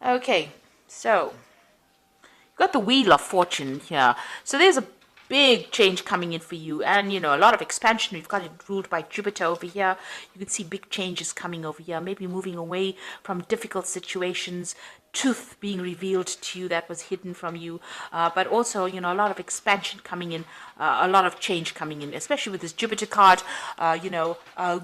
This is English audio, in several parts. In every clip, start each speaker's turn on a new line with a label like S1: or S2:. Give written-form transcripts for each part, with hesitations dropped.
S1: Okay, so you've got the Wheel of Fortune here. So there's a big change coming in for you, and a lot of expansion. We've got it ruled by Jupiter over here. You can see big changes coming over here, maybe moving away from difficult situations, truth being revealed to you that was hidden from you, but also a lot of expansion coming in, a lot of change coming in, especially with this Jupiter card.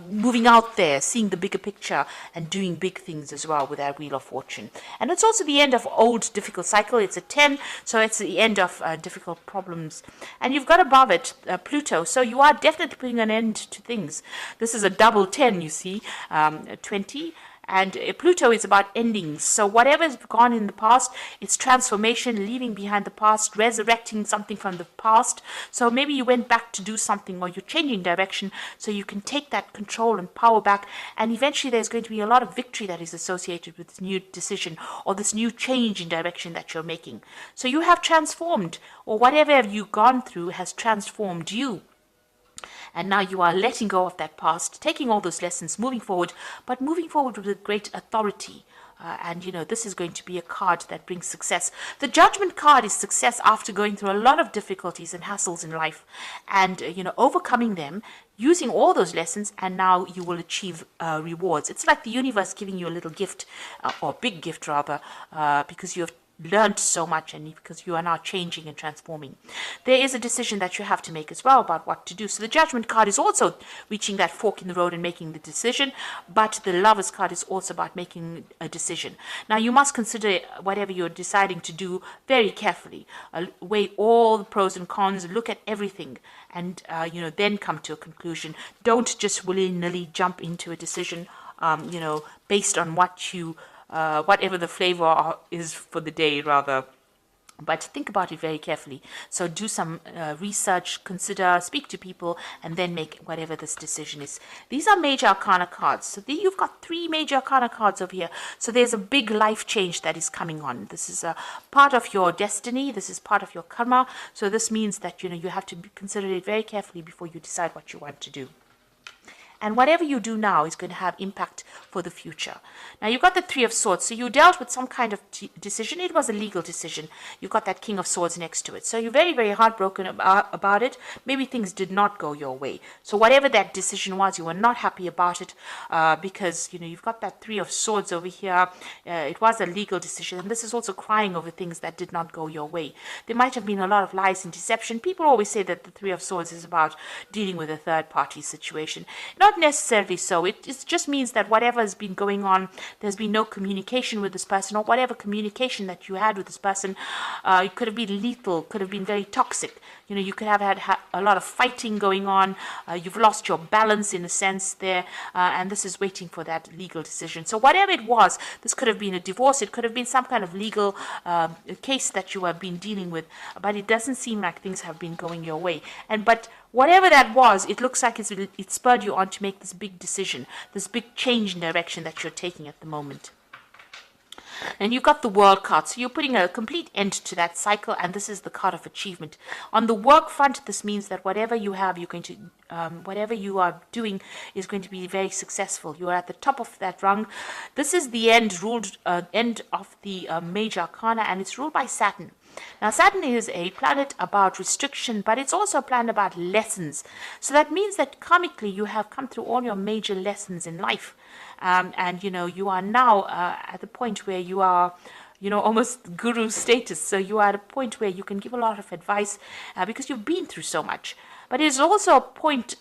S1: Moving out there, seeing the bigger picture, and doing big things as well with that Wheel of Fortune. And it's also the end of old difficult cycle. It's a 10, so it's the end of difficult problems. And you've got above it Pluto, so you are definitely putting an end to things. This is a double 10, you see, 20. And Pluto is about endings. So whatever has gone in the past, it's transformation, leaving behind the past, resurrecting something from the past. So maybe you went back to do something, or you're changing direction so you can take that control and power back. And eventually there's going to be a lot of victory that is associated with this new decision or this new change in direction that you're making. So you have transformed, or whatever you've gone through has transformed you. And now you are letting go of that past, taking all those lessons, moving forward, but moving forward with great authority. And this is going to be a card that brings success. The Judgment card is success after going through a lot of difficulties and hassles in life, and overcoming them, using all those lessons, and now you will achieve rewards. It's like the universe giving you a little gift, or big gift rather, because you have learned so much, and because you are now changing and transforming. There is a decision that you have to make as well about what to do. So the Judgment card is also reaching that fork in the road and making the decision, but the Lovers card is also about making a decision. Now you must consider whatever you're deciding to do very carefully. Weigh all the pros and cons, look at everything, and then come to a conclusion. Don't just willy-nilly jump into a decision based on whatever the flavor is for the day, rather. But think about it very carefully. So do some research, consider, speak to people, and then make whatever this decision is. These are major arcana cards. So you've got 3 major arcana cards over here. So there's a big life change that is coming on. This is a part of your destiny. This is part of your karma. So this means that you have to consider it very carefully before you decide what you want to do. And whatever you do now is going to have impact for the future. Now, you've got the 3 of Swords. So you dealt with some kind of decision. It was a legal decision. You've got that King of Swords next to it. So you're very, very heartbroken about it. Maybe things did not go your way. So whatever that decision was, you were not happy about it because, you've got that 3 of Swords over here. It was a legal decision. And this is also crying over things that did not go your way. There might have been a lot of lies and deception. People always say that the 3 of Swords is about dealing with a third-party situation. Not necessarily so. It just means that whatever has been going on, there's been no communication with this person, or whatever communication that you had with this person, it could have been lethal, could have been very toxic. You could have had a lot of fighting going on. You've lost your balance in a sense there, and this is waiting for that legal decision. So whatever it was, this could have been a divorce, it could have been some kind of legal case that you have been dealing with, but it doesn't seem like things have been going your way. But whatever that was, it looks like it spurred you on to make this big decision, this big change in direction that you're taking at the moment. And you've got the World card, so you're putting a complete end to that cycle, and this is the card of achievement. On the work front, this means that whatever you have, you're going to, whatever you are doing is going to be very successful. You are at the top of that rung. This is the end of the major arcana, and it's ruled by Saturn. Now, Saturn is a planet about restriction, but it's also a planet about lessons. So that means that karmically you have come through all your major lessons in life. And you are now at the point where you are almost guru status. So you are at a point where you can give a lot of advice because you've been through so much. But it's also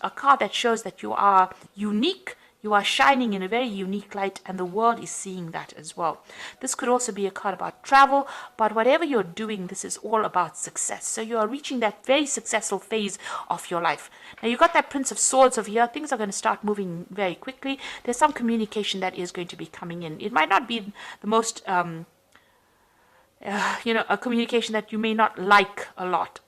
S1: a card that shows that you are unique. You are shining in a very unique light, and the world is seeing that as well. This could also be a card about travel, but whatever you're doing, this is all about success. So you are reaching that very successful phase of your life. Now, you've got that Prince of Swords over here. Things are going to start moving very quickly. There's some communication that is going to be coming in. It might not be the most, a communication that you may not like a lot.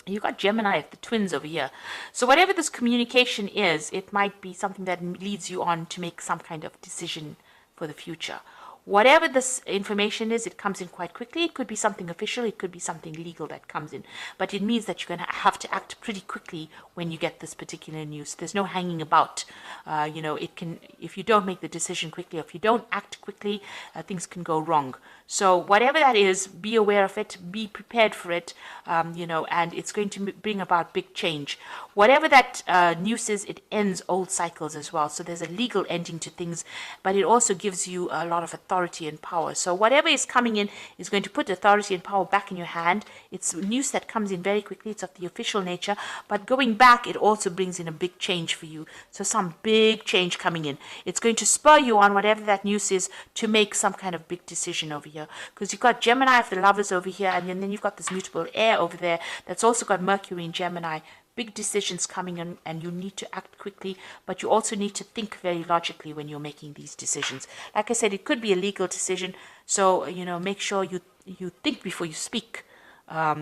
S1: You've got Gemini, the twins over here. So whatever this communication is, it might be something that leads you on to make some kind of decision for the future. whatever this information is, it comes in quite quickly. It could be something official, it could be something legal that comes in, but it means that you're going to have to act pretty quickly when you get this particular news. There's no hanging about. It can, if you don't make the decision quickly, or if you don't act quickly, things can go wrong. So whatever that is, be aware of it, be prepared for it, and it's going to bring about big change. Whatever that news is, it ends old cycles as well. So there's a legal ending to things, but it also gives you a lot of authority and power. So whatever is coming in is going to put authority and power back in your hand. It's news that comes in very quickly. It's of the official nature, but going back, it also brings in a big change for you. So some big change coming in. It's going to spur you on, whatever that news is, to make some kind of big decision over here. Because you've got Gemini of the Lovers over here, and then you've got this mutable air over there that's also got Mercury in Gemini. Big decisions coming in, and you need to act quickly, but you also need to think very logically when you're making these decisions. Like I said, it could be a legal decision, so make sure you think before you speak.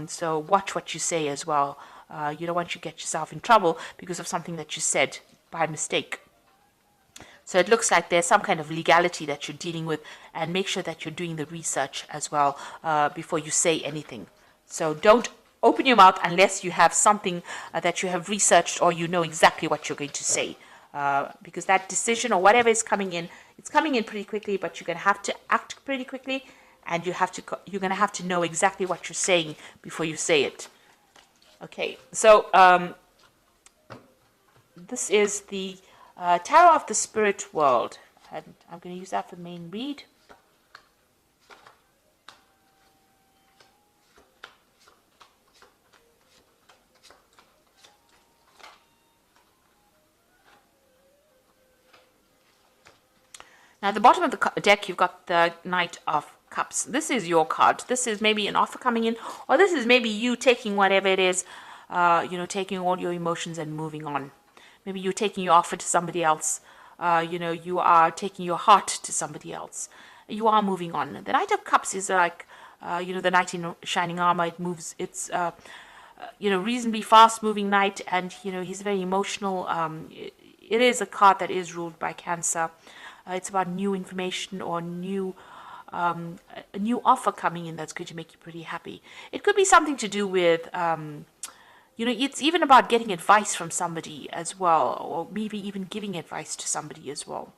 S1: So watch what you say as well. You don't want to get yourself in trouble because of something that you said by mistake. So it looks like there's some kind of legality that you're dealing with, and make sure that you're doing the research as well before you say anything. So don't open your mouth unless you have something that you have researched, or you know exactly what you're going to say. Because that decision or whatever is coming in, it's coming in pretty quickly, but you're going to have to act pretty quickly, and you're going to have to know exactly what you're saying before you say it. Okay, so this is the Tarot of the Spirit World, and I'm going to use that for the main read. Now, at the bottom of the deck, you've got the Knight of Cups. This is your card. This is maybe an offer coming in, or this is maybe you taking whatever it is, taking all your emotions and moving on. Maybe you're taking your offer to somebody else. You are taking your heart to somebody else. You are moving on. The Knight of Cups is like, the knight in shining armor. It moves. It's, reasonably fast-moving knight, and he's very emotional. It is a card that is ruled by Cancer. It's about new information or a new offer coming in that's going to make you pretty happy. It could be something to do with, it's even about getting advice from somebody as well, or maybe even giving advice to somebody as well.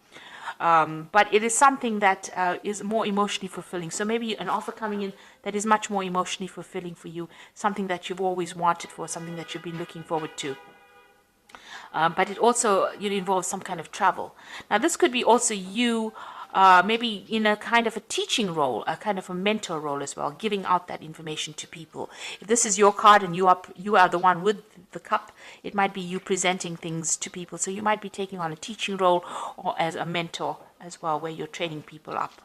S1: But it is something that is more emotionally fulfilling. So maybe an offer coming in that is much more emotionally fulfilling for you, something that you've always wanted for, something that you've been looking forward to. But it also involves some kind of travel. Now, this could be also you maybe in a kind of a teaching role, a kind of a mentor role as well, giving out that information to people. If this is your card and you are the one with the cup, it might be you presenting things to people. So you might be taking on a teaching role or as a mentor as well, where you're training people up.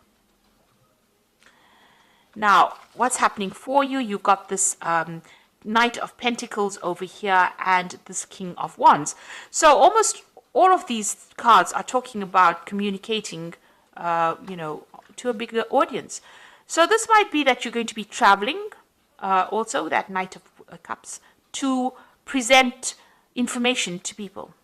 S1: Now, what's happening for you? You've got this Knight of Pentacles over here and this King of Wands. So almost all of these cards are talking about communicating, to a bigger audience. So this might be that you're going to be traveling, also that Knight of Cups, to present information to people.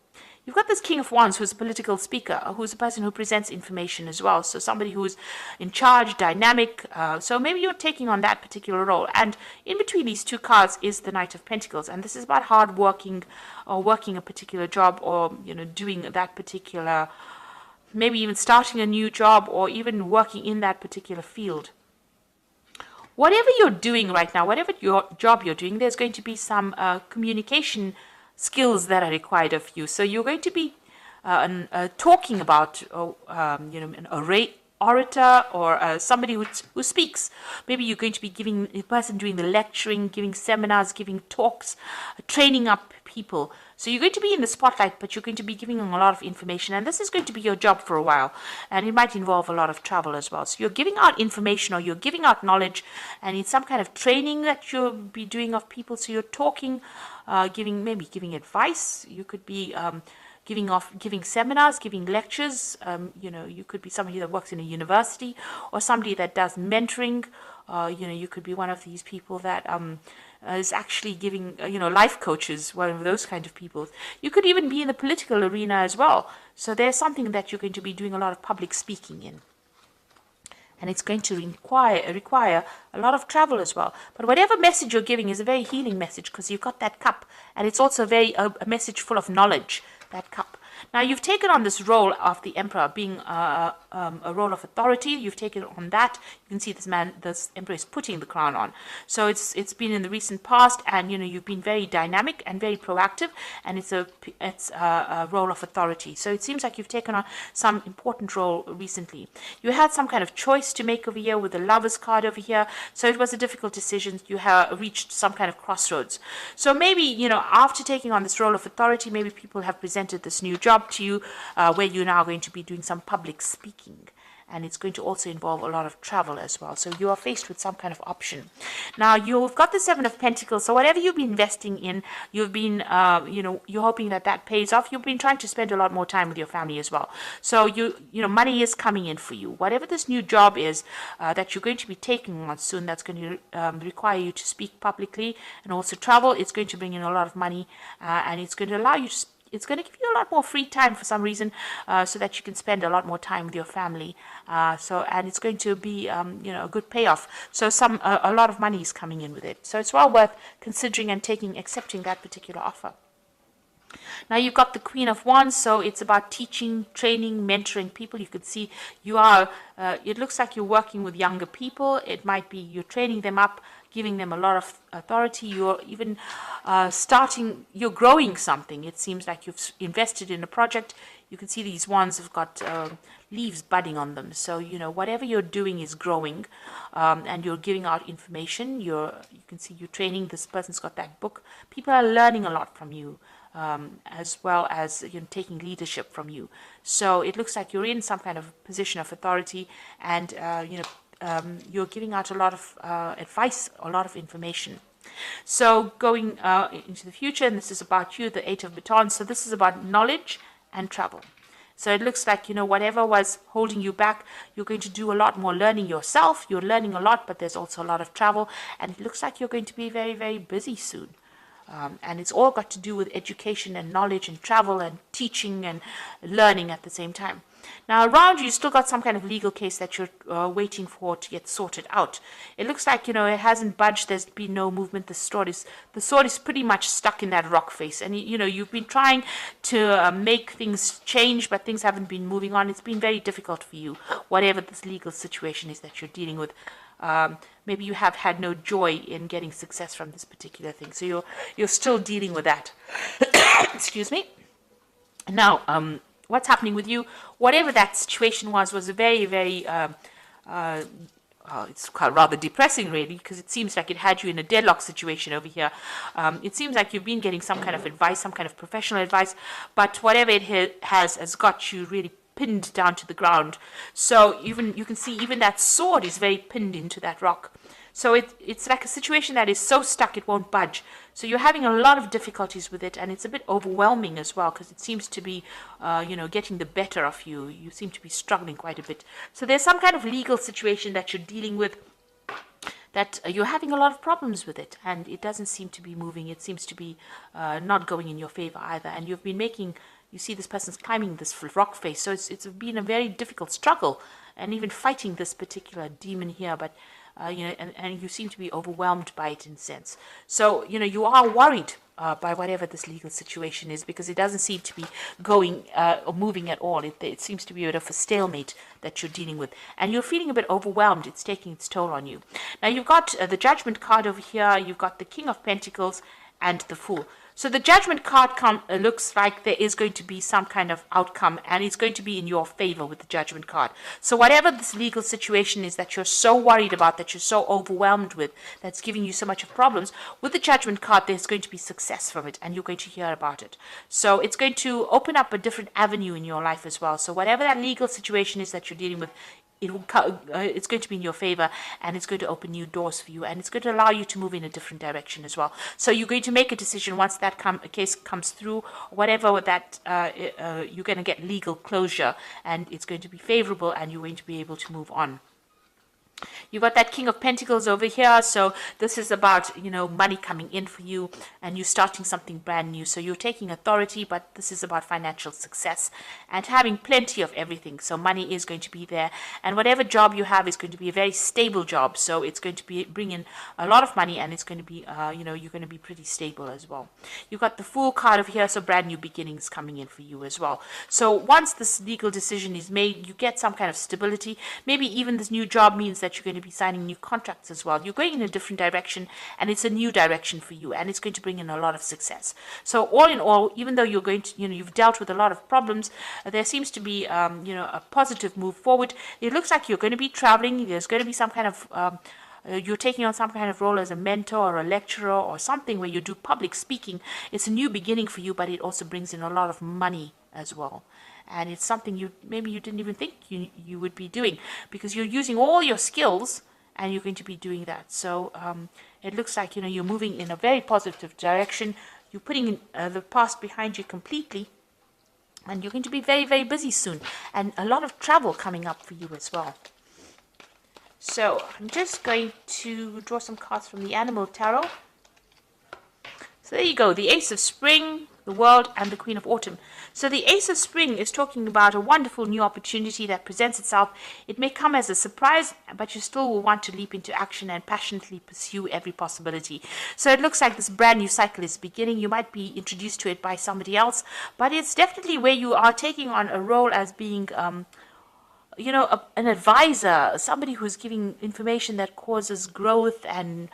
S1: You've got this King of Wands, who's a political speaker, who's a person who presents information as well. So somebody who's in charge, dynamic. So maybe you're taking on that particular role. And in between these two cards is the Knight of Pentacles. And this is about hard working or working a particular job, or, doing that particular, maybe even starting a new job, or even working in that particular field. Whatever you're doing right now, whatever your job you're doing, there's going to be some communication skills that are required of you. So you're going to be talking about, an orator, or somebody who speaks. Maybe you're going to be giving a person doing the lecturing, giving seminars, giving talks, training up people. So you're going to be in the spotlight, but you're going to be giving them a lot of information, and this is going to be your job for a while, and it might involve a lot of travel as well. So you're giving out information, or you're giving out knowledge, and it's some kind of training that you'll be doing of people. So you're talking, giving advice. You could be giving seminars, giving lectures. You could be somebody that works in a university, or somebody that does mentoring. You could be one of these people that is actually giving, life coaches, one of those kind of people. You could even be in the political arena as well. So there's something that you're going to be doing a lot of public speaking in. and it's going to require a lot of travel as well. But whatever message you're giving is a very healing message, because you've got that cup, and it's also a message full of knowledge, that cup. Now, you've taken on this role of the emperor, being a role of authority. You've taken on that. You can see this emperor is putting the crown on. So it's been in the recent past, and you've been very dynamic and very proactive, and it's a role of authority. So it seems like you've taken on some important role recently. You had some kind of choice to make over here with the Lovers card over here. So it was a difficult decision. You have reached some kind of crossroads. So maybe after taking on this role of authority, maybe people have presented this new job to you, where you're now going to be doing some public speaking, and it's going to also involve a lot of travel as well. So you are faced with some kind of option. Now, you've got the Seven of Pentacles, so whatever you've been investing in, you've been you're hoping that pays off. You've been trying to spend a lot more time with your family as well. So money is coming in for you. Whatever this new job is that you're going to be taking on soon, that's going to require you to speak publicly and also travel. It's going to bring in a lot of money, and it's going to allow you to it's going to give you a lot more free time for some reason, so that you can spend a lot more time with your family. And it's going to be, a good payoff. So a lot of money is coming in with it. So it's well worth considering and accepting that particular offer. Now, you've got the Queen of Wands, so it's about teaching, training, mentoring people. You could see it looks like you're working with younger people. It might be you're training them up, giving them a lot of authority. You're even you're growing something. It seems like you've invested in a project. You can see these wands have got leaves budding on them. So, whatever you're doing is growing, and you're giving out information. You can see you're training. This person's got that book. People are learning a lot from you, as well as taking leadership from you. So it looks like you're in some kind of position of authority, and you're giving out a lot of advice, a lot of information. So going into the future, and this is about you, the Eight of Batons. So this is about knowledge and travel. So it looks like, whatever was holding you back, you're going to do a lot more learning yourself. You're learning a lot, but there's also a lot of travel, and it looks like you're going to be very, very busy soon. And it's all got to do with education and knowledge and travel and teaching and learning at the same time. Now, around you still got some kind of legal case that you're waiting for to get sorted out. It looks like, it hasn't budged. There's been no movement. The sword is pretty much stuck in that rock face. And, you've been trying to make things change, but things haven't been moving on. It's been very difficult for you, whatever this legal situation is that you're dealing with. Maybe you have had no joy in getting success from this particular thing. So you're still dealing with that. Excuse me. Now, what's happening with you, whatever that situation was a very, very, it's rather depressing, really, because it seems like it had you in a deadlock situation over here. It seems like you've been getting some kind of advice, some kind of professional advice, but whatever it has got you really pinned down to the ground. So you can see even that sword is very pinned into that rock. So it's like a situation that is so stuck it won't budge. So you're having a lot of difficulties with it, and it's a bit overwhelming as well, because it seems to be, getting the better of you. You seem to be struggling quite a bit. So there's some kind of legal situation that you're dealing with, that you're having a lot of problems with it, and it doesn't seem to be moving. It seems to be not going in your favor either. And you've been you see this person's climbing this rock face. So it's been a very difficult struggle, and even fighting this particular demon here, but and you seem to be overwhelmed by it in a sense. So, you are worried by whatever this legal situation is, because it doesn't seem to be going or moving at all. It seems to be a bit of a stalemate that you're dealing with, and you're feeling a bit overwhelmed. It's taking its toll on you. Now, you've got the Judgment card over here. You've got the King of Pentacles and the Fool. So the Judgment card looks like there is going to be some kind of outcome, and it's going to be in your favor with the Judgment card. So whatever this legal situation is that you're so worried about, that you're so overwhelmed with, that's giving you so much of problems, with the Judgment card, there's going to be success from it, and you're going to hear about it. So it's going to open up a different avenue in your life as well. So whatever that legal situation is that you're dealing with, it's going to be in your favor, and it's going to open new doors for you, and it's going to allow you to move in a different direction as well. So you're going to make a decision once that case comes through, whatever that you're going to get legal closure, and it's going to be favorable, and you're going to be able to move on. You got that King of Pentacles over here. So this is about, money coming in for you and you starting something brand new. So you're taking authority, but this is about financial success and having plenty of everything. So money is going to be there. And whatever job you have is going to be a very stable job. So it's going to be bring in a lot of money and it's going to be, you're going to be pretty stable as well. You got the Fool card over here. So brand new beginnings coming in for you as well. So once this legal decision is made, you get some kind of stability. Maybe even this new job means that you're going to be signing new contracts as well. You're going in a different direction and it's a new direction for you and it's going to bring in a lot of success. So all in all, even though you're going to, you've dealt with a lot of problems, there seems to be, a positive move forward. It looks like you're going to be traveling. There's going to be some kind of, you're taking on some kind of role as a mentor or a lecturer or something where you do public speaking. It's a new beginning for you, but it also brings in a lot of money as well. And it's something maybe you didn't even think you would be doing because you're using all your skills and you're going to be doing that. So it looks like, you're moving in a very positive direction. You're putting the past behind you completely and you're going to be very, very busy soon and a lot of travel coming up for you as well. So I'm just going to draw some cards from the Animal Tarot. So there you go, the Ace of Spring, the World, and the Queen of Autumn. So the Ace of Spring is talking about a wonderful new opportunity that presents itself. It may come as a surprise, but you still will want to leap into action and passionately pursue every possibility. So it looks like this brand new cycle is beginning. You might be introduced to it by somebody else, but it's definitely where you are taking on a role as being an advisor, somebody who's giving information that causes growth and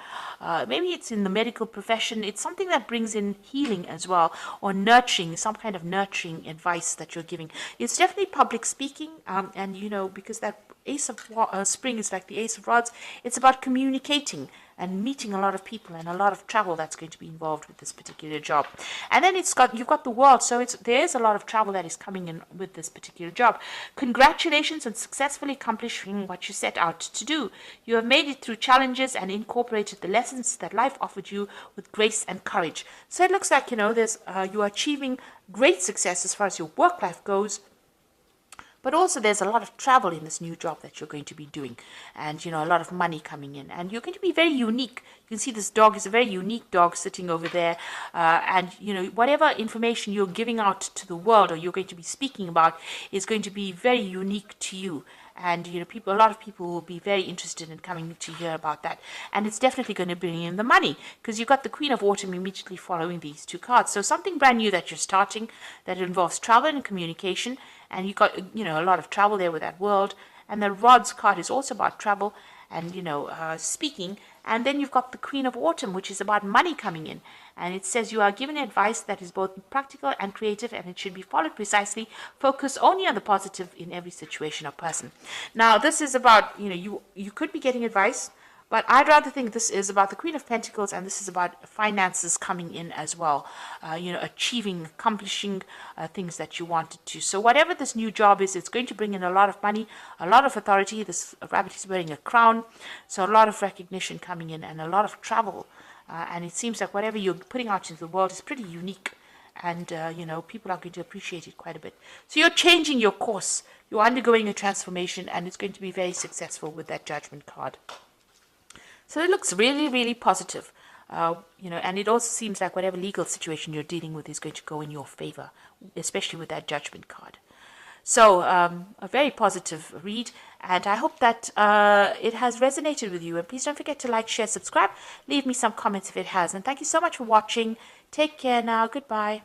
S1: maybe it's in the medical profession. It's something that brings in healing as well or nurturing, some kind of nurturing advice that you're giving. It's definitely public speaking and, because that Ace of Spring is like the Ace of Rods. It's about communicating and meeting a lot of people and a lot of travel that's going to be involved with this particular job. And then you've got the World, so there is a lot of travel that is coming in with this particular job. Congratulations on successfully accomplishing what you set out to do. You have made it through challenges and incorporated the lessons that life offered you with grace and courage. So it looks like, you are achieving great success as far as your work life goes. But also there's a lot of travel in this new job that you're going to be doing and, a lot of money coming in and you're going to be very unique. You can see this dog is a very unique dog sitting over there and, whatever information you're giving out to the world or you're going to be speaking about is going to be very unique to you. And, a lot of people will be very interested in coming to hear about that. And it's definitely going to bring in the money because you've got the Queen of Autumn immediately following these two cards. So something brand new that you're starting that involves travel and communication. And you got, a lot of travel there with that World. And the Rods card is also about travel and, speaking. And then you've got the Queen of Autumn, which is about money coming in. And it says you are given advice that is both practical and creative, and it should be followed precisely. Focus only on the positive in every situation or person. Now, this is about, you could be getting advice, but I'd rather think this is about the Queen of Pentacles, and this is about finances coming in as well. Achieving, accomplishing things that you wanted to. So whatever this new job is, it's going to bring in a lot of money, a lot of authority. This rabbit is wearing a crown, so a lot of recognition coming in and a lot of travel. And it seems like whatever you're putting out into the world is pretty unique. And, people are going to appreciate it quite a bit. So you're changing your course. You're undergoing a transformation, and it's going to be very successful with that Judgment card. So it looks really, really positive. And it also seems like whatever legal situation you're dealing with is going to go in your favor, especially with that Judgment card. So a very positive read, and I hope that it has resonated with you. And please don't forget to like, share, subscribe. Leave me some comments if it has. And thank you so much for watching. Take care now. Goodbye.